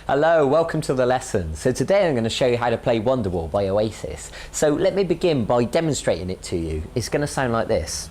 Hello, welcome to the lesson. So today I'm going to show you how to play Wonderwall by Oasis. So let me begin by demonstrating it to you. It's going to sound like this.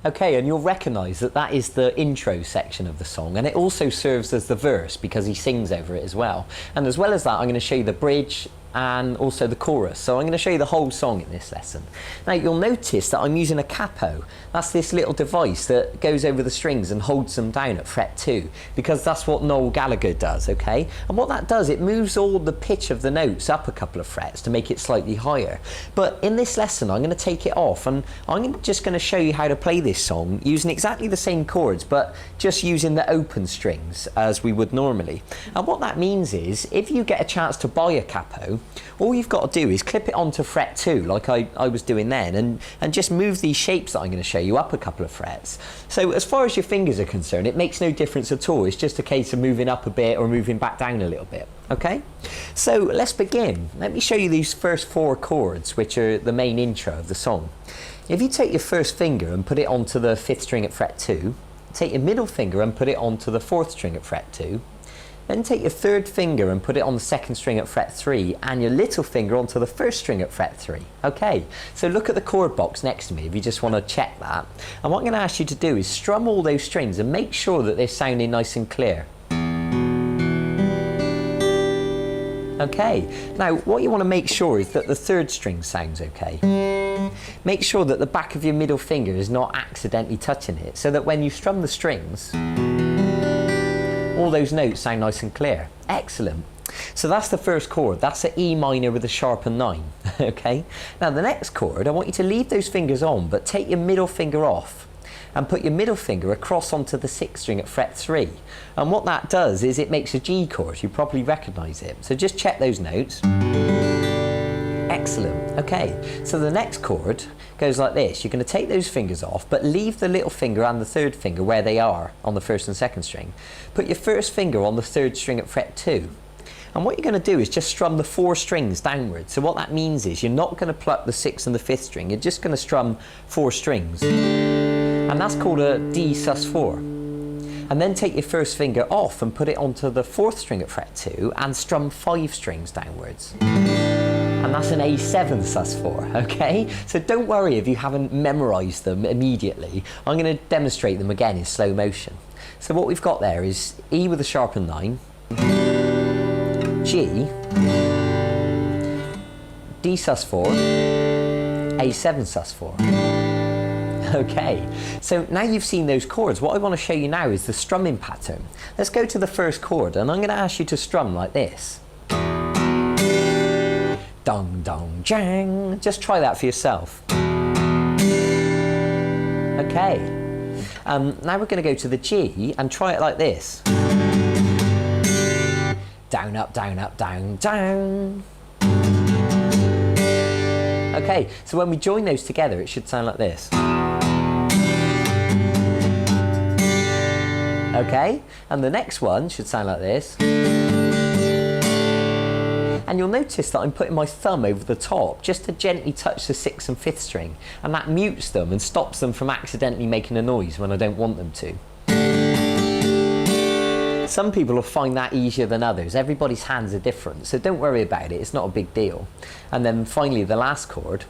Okay, and you'll recognise that that is the intro section of the song, and it also serves as the verse because he sings over it as well. And as well as that, I'm going to show you the bridge and also the chorus. So I'm going to show you the whole song in this lesson. Now you'll notice that I'm using a capo. That's this little device that goes over the strings and holds them down at fret 2, because that's what Noel Gallagher does, okay? And what that does, it moves all the pitch of the notes up a couple of frets to make it slightly higher. But in this lesson, I'm going to take it off, and I'm just going to show you how to play this song using exactly the same chords, but just using the open strings as we would normally. And what that means is, if you get a chance to buy a capo, all you've got to do is clip it onto fret 2 like I was doing then, and just move these shapes that I'm going to show you up a couple of frets. So as far as your fingers are concerned, it makes no difference at all. It's just a case of moving up a bit or moving back down a little bit. Okay, so let's begin. Let me show you these first 4 chords, which are the main intro of the song. If you take your first finger and put it onto the 5th string at fret 2, take your middle finger and put it onto the 4th string at fret 2, then take your 3rd finger and put it on the 2nd string at fret 3, and your little finger onto the 1st string at fret 3. Okay, so look at the chord box next to me if you just want to check that. And what I'm going to ask you to do is strum all those strings and make sure that they're sounding nice and clear. Okay, now what you want to make sure is that the 3rd string sounds okay. Make sure that the back of your middle finger is not accidentally touching it, so that when you strum the strings, all those notes sound nice and clear. Excellent. So that's the first chord. That's an E minor with a sharpened 9. Okay. Now the next chord, I want you to leave those fingers on, but take your middle finger off and put your middle finger across onto the 6th string at fret 3. And what that does is it makes a G chord. You probably recognise it. So just check those notes. Excellent. Okay, so the next chord goes like this. You're going to take those fingers off, but leave the little finger and the 3rd finger where they are on the 1st and 2nd string. Put your 1st finger on the 3rd string at fret 2. And what you're going to do is just strum the 4 strings downwards. So what that means is you're not going to pluck the 6th and the 5th string. You're just going to strum 4 strings. And that's called a D sus4. And then take your 1st finger off and put it onto the 4th string at fret 2 and strum 5 strings downwards. And that's an A7 sus4, okay? So don't worry if you haven't memorised them immediately. I'm going to demonstrate them again in slow motion. So what we've got there is E with a sharpened 9, G, D sus4, A7 sus4. Okay, so now you've seen those chords, what I want to show you now is the strumming pattern. Let's go to the first chord, and I'm going to ask you to strum like this. Dong, dong, jang. Just try that for yourself. Okay. Now we're going to go to the G and try it like this. Down, up, down, up, down, down. Okay, so when we join those together, it should sound like this. Okay, and the next one should sound like this. And you'll notice that I'm putting my thumb over the top just to gently touch the 6th and 5th string, and that mutes them and stops them from accidentally making a noise when I don't want them to. Some people will find that easier than others. Everybody's hands are different, so don't worry about it. It's not a big deal. And then finally the last chord.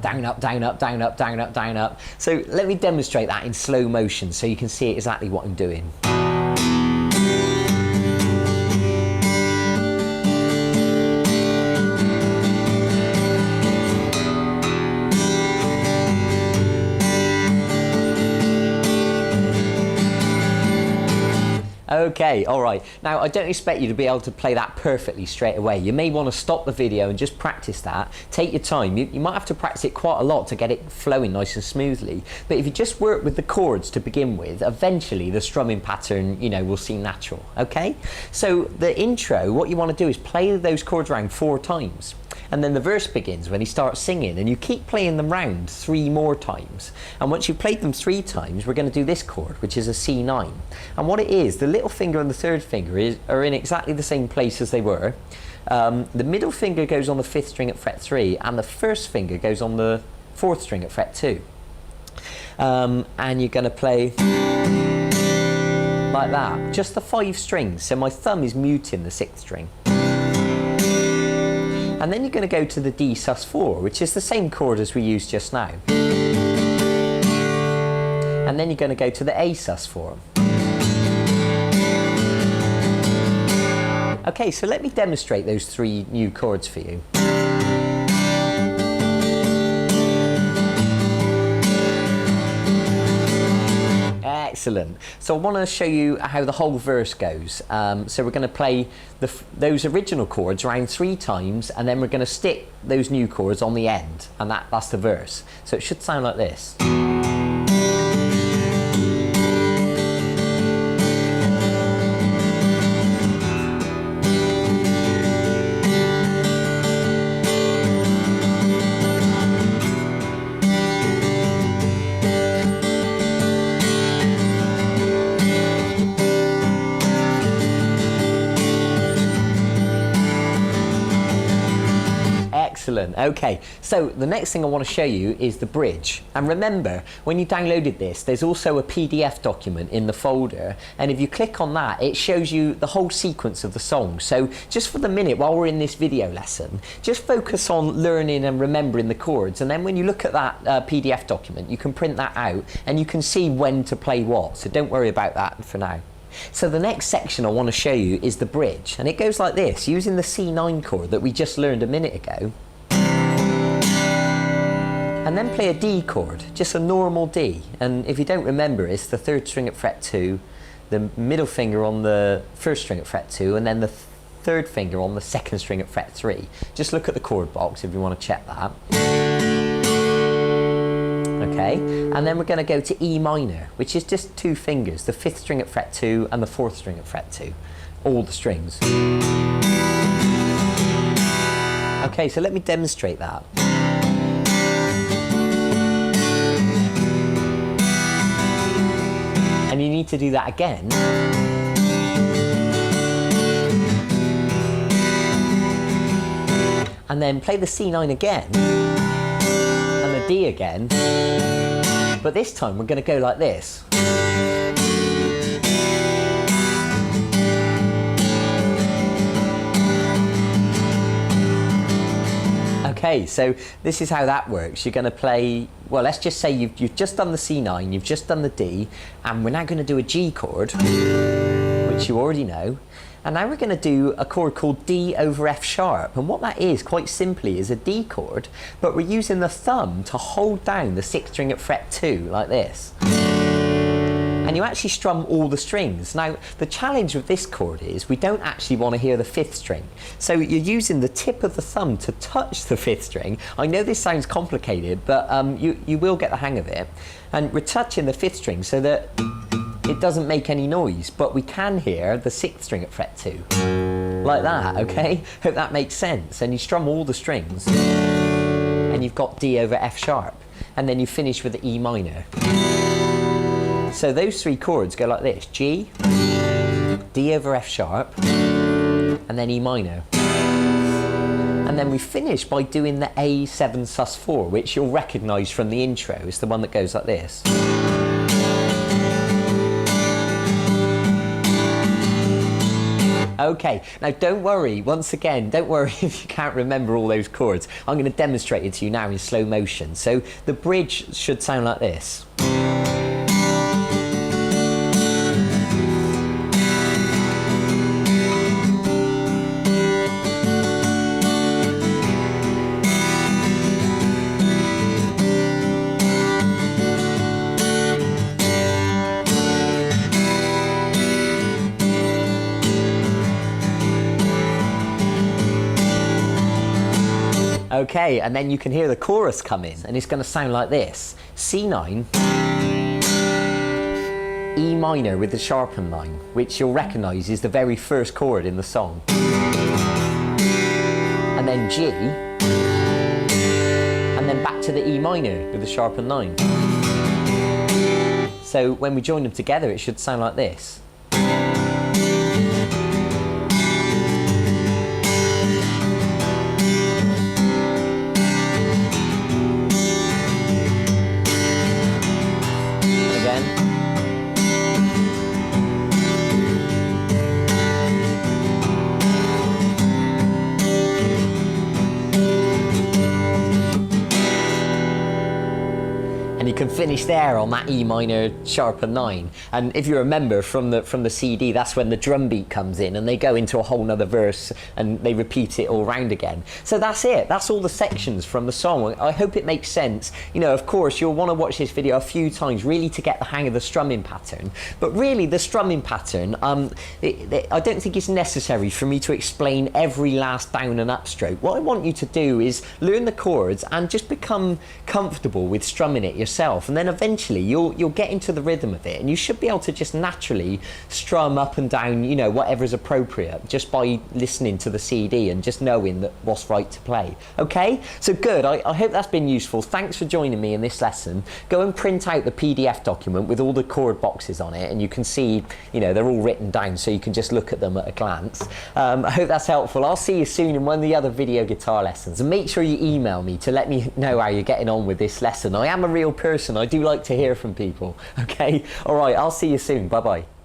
Down, up, down, up, down, up, down, up, down, up. So let me demonstrate that in slow motion so you can see exactly what I'm doing. Okay, alright. Now I don't expect you to be able to play that perfectly straight away. You may want to stop the video and just practice that. Take your time. You might have to practice it quite a lot to get it flowing nice and smoothly. But if you just work with the chords to begin with, eventually the strumming pattern, you know, will seem natural. Okay? So the intro, what you want to do is play those chords around 4 times. And then the verse begins when he starts singing, and you keep playing them round 3 more times. And once you've played them 3 times, we're going to do this chord, which is a C9. And what it is, the little finger and the third finger are in exactly the same place as they were. The middle finger goes on the 5th string at fret 3, and the first finger goes on the 4th string at fret 2. And you're going to play like that, just the 5 strings. So my thumb is muting the 6th string. And then you're going to go to the D sus4, which is the same chord as we used just now. And then you're going to go to the A sus4. Okay, so let me demonstrate those 3 new chords for you. Excellent. So I want to show you how the whole verse goes. So we're going to play those original chords around 3 times, and then we're going to stick those new chords on the end, and that's the verse. So it should sound like this. Excellent. Okay, so the next thing I want to show you is the bridge. And remember, when you downloaded this, there's also a PDF document in the folder, and if you click on that, it shows you the whole sequence of the song. So just for the minute while we're in this video lesson, just focus on learning and remembering the chords, and then when you look at that PDF document, you can print that out and you can see when to play what. So don't worry about that for now. So the next section I want to show you is the bridge, and it goes like this, using the C9 chord that we just learned a minute ago. And then play a D chord, just a normal D. And if you don't remember, it's the 3rd string at fret 2, the middle finger on the 1st string at fret 2, and then the 3rd finger on the 2nd string at fret 3. Just look at the chord box if you want to check that. Okay, and then we're going to go to E minor, which is just 2 fingers, the 5th string at fret 2 and the 4th string at fret 2. All the strings. Okay, so let me demonstrate that. And you need to do that again. And then play the C9 again. And the D again. But this time we're going to go like this. Okay, so this is how that works. You're going to play, well, let's just say you've just done the C9, you've just done the D, and we're now going to do a G chord, which you already know. And now we're going to do a chord called D over F sharp. And what that is, quite simply, is a D chord, but we're using the thumb to hold down the 6th string at fret 2, like this. And you actually strum all the strings. Now, the challenge with this chord is we don't actually want to hear the 5th string. So you're using the tip of the thumb to touch the 5th string. I know this sounds complicated, but you will get the hang of it. And we're touching the 5th string so that it doesn't make any noise, but we can hear the 6th string at fret 2. Like that, okay? Hope that makes sense. And you strum all the strings. And you've got D over F sharp. And then you finish with the E minor. So those 3 chords go like this: G, D over F sharp, and then E minor. And then we finish by doing the A7 sus4, which you'll recognise from the intro. It's the one that goes like this. Okay, now don't worry, once again, don't worry if you can't remember all those chords. I'm going to demonstrate it to you now in slow motion. So the bridge should sound like this. Okay, and then you can hear the chorus come in, and it's going to sound like this: C9, E minor with the sharpened line, which you'll recognise is the very first chord in the song. and then G, and then back to the E minor with the sharpened 9. So when we join them together, it should sound like this. And you can finish there on that E minor sharpened 9. And if you remember from the CD, that's when the drum beat comes in and they go into a whole nother verse and they repeat it all round again. So that's it. That's all the sections from the song. I hope it makes sense. You know, of course, you'll want to watch this video a few times really to get the hang of the strumming pattern. But really, the strumming pattern, I don't think it's necessary for me to explain every last down and up stroke. What I want you to do is learn the chords and just become comfortable with strumming it yourself. And then eventually you'll get into the rhythm of it and you should be able to just naturally strum up and down, you know, whatever is appropriate just by listening to the CD and just knowing that what's right to play. Okay, so good. I hope that's been useful. Thanks for joining me in this lesson. Go and print out the PDF document with all the chord boxes on it and you can see, you know, they're all written down so you can just look at them at a glance. I hope that's helpful. I'll see you soon in one of the other video guitar lessons, and make sure you email me to let me know how you're getting on with this lesson. I am a real person. I do like to hear from people. Okay, all right, I'll see you soon. Bye bye.